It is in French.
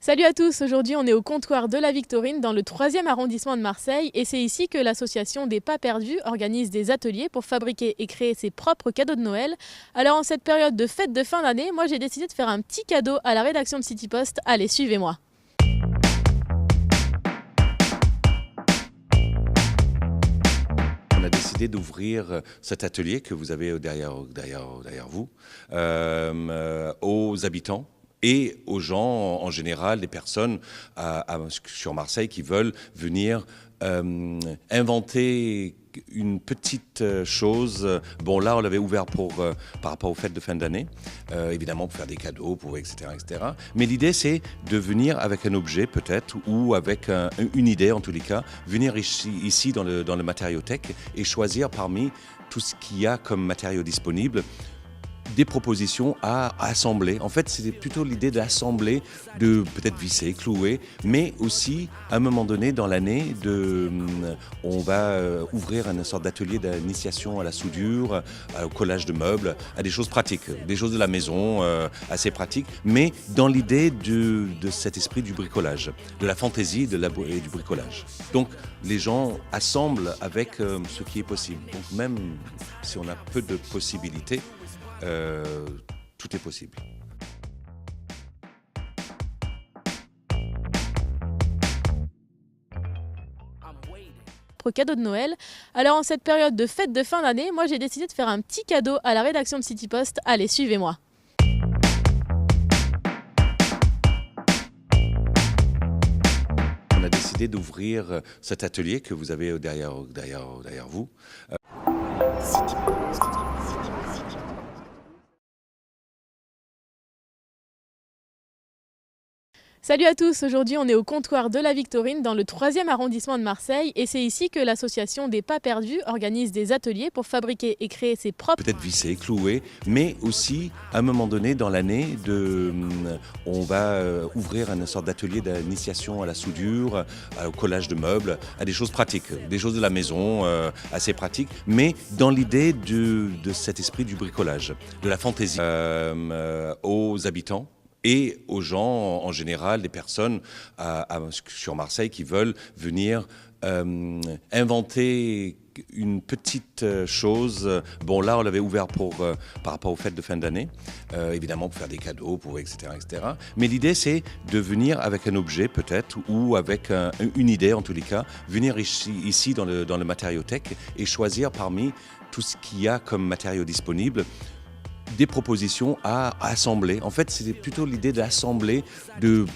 Salut à tous, aujourd'hui on est au comptoir de la Victorine dans le 3e arrondissement de Marseille et c'est ici que l'association des Pas Perdus organise des ateliers pour fabriquer et créer ses propres cadeaux de Noël. Alors en cette période de fête de fin d'année, moi j'ai décidé de faire un petit cadeau à la rédaction de City Post. Allez, suivez-moi. On a décidé d'ouvrir cet atelier que vous avez derrière vous aux habitants et aux gens en général, des personnes sur Marseille qui veulent venir inventer une petite chose. Bon, là, on l'avait ouvert par rapport aux fêtes de fin d'année, évidemment pour faire des cadeaux, etc. Mais l'idée, c'est de venir avec un objet peut-être, ou avec une idée en tous les cas, venir ici dans le matériothèque et choisir parmi tout ce qu'il y a comme matériaux disponibles, des propositions à assembler. En fait, c'était plutôt l'idée d'assembler, de peut-être visser, clouer, mais aussi, à un moment donné dans l'année, on va ouvrir une sorte d'atelier d'initiation à la soudure, au collage de meubles, à des choses pratiques, des choses de la maison assez pratiques, mais dans l'idée de cet esprit du bricolage, de la fantaisie et du bricolage. Donc, les gens assemblent avec ce qui est possible. Donc, même si on a peu de possibilités, tout est possible. Pour cadeau de Noël. Alors en cette période de fête de fin d'année, moi j'ai décidé de faire un petit cadeau à la rédaction de City Post. Allez, suivez-moi. On a décidé d'ouvrir cet atelier que vous avez derrière vous. Salut à tous, aujourd'hui on est au comptoir de la Victorine dans le 3e arrondissement de Marseille et c'est ici que l'association des Pas Perdus organise des ateliers pour fabriquer et créer ses propres... Peut-être visser, clouer, mais aussi à un moment donné dans l'année, on va ouvrir une sorte d'atelier d'initiation à la soudure, au collage de meubles, à des choses pratiques, des choses de la maison assez pratiques, mais dans l'idée de cet esprit du bricolage, de la fantaisie aux habitants et aux gens en général, des personnes sur Marseille qui veulent venir inventer une petite chose. Bon, là, on l'avait ouvert par rapport aux fêtes de fin d'année, évidemment pour faire des cadeaux, etc. Mais l'idée, c'est de venir avec un objet peut-être, ou avec une idée en tous les cas, venir ici dans le matériothèque et choisir parmi tout ce qu'il y a comme matériaux disponibles, des propositions à assembler. En fait, c'était plutôt l'idée d'assembler, de